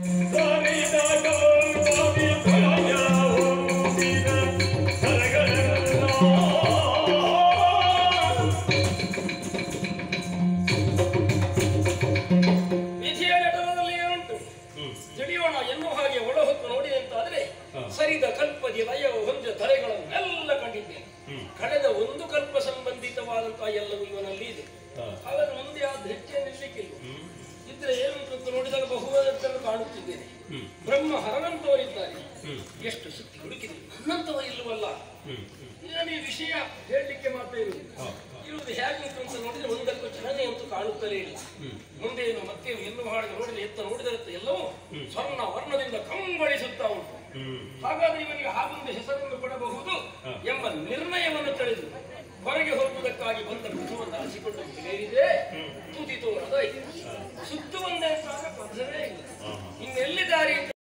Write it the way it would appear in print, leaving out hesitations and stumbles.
ವಿಧಿಯ ನಟನದಲ್ಲಿ ಏನುಂಟು ತಿಳಿಯೋಣ ಎನ್ನುವ ಹಾಗೆ ಒಳಹೊತ್ತು ನೋಡಿದಂತಾದ್ರೆ ಸರಿದ ಕಲ್ಪದಿ ಲಯ ಹೊಂದ ತಲೆಗಳನ್ನೆಲ್ಲ ಕಂಡಿದ್ದೇನೆ. ಕಳೆದ ಒಂದು ಕಲ್ಪ ಸಂಬಂಧಿತವಾದಂತಹ ಎಲ್ಲವೂ ಇವನಲ್ಲಿ ಇದೆ. ಹಾಗಾದ್ರೆ ಮುಂದೆ ಆ ಧೃತ್ಯ ನಿಲ್ಲಿಕ್ಕಿಲ್ಲ. ಇದ್ರೆ ಏನುಂಟು ಅಂತ ನೋಡಿದಾಗ ಬಹುವದನ್ನು ಕಾಣುತ್ತಿದ್ದೇನೆ. ಬ್ರಹ್ಮ ಹರನಂತವರಿದ್ದಾರೆ. ಎಷ್ಟು ಸುತ್ತಿ ಹುಡುಕಿದೆ, ನನ್ನಂತವ ಇಲ್ಲವಲ್ಲ. ಈ ವಿಷಯ ಹೇಳಲಿಕ್ಕೆ ಮಾತ್ರ ಇರುವುದು ಹೇಗುಂಟು ಅಂತ ನೋಡಿದ್ರೆ ಒಂದಕ್ಕೂ ಚಲನೆ ಅಂತೂ ಕಾಣುತ್ತಲೇ ಇಲ್ಲ. ಮುಂದೆ ಏನು ಮತ್ತೆ ಎಲ್ಲೂ ಹಾಡಿಗೆ ನೋಡಿದ್ರೆ ಎತ್ತ ನೋಡಿದರೆ ಎಲ್ಲವೂ ಸ್ವರ್ಣ ವರ್ಣದಿಂದ ಕಂಗೊಳಿಸುತ್ತಾ ಉಂಟು. ಹಾಗಾದ್ರೆ ಇವನಿಗೆ ಹಾಗೊಂದು ಹೆಸರನ್ನು ಕೊಡಬಹುದು ಎಂಬ ನಿರ್ಣಯವನ್ನು ತಳೆದು ಹೊರಗೆ ಹೋಗುವುದಕ್ಕಾಗಿ ಬಂದ ಪಥವನ್ನು ಅರಸಿಕೊಂಡು ಮೇಲಿದೆ. ತುದಿ ತೋರದ ಸುತ್ತುವಂದೇ ಸಾಲ ಪಥವೇ ಇಲ್ಲ.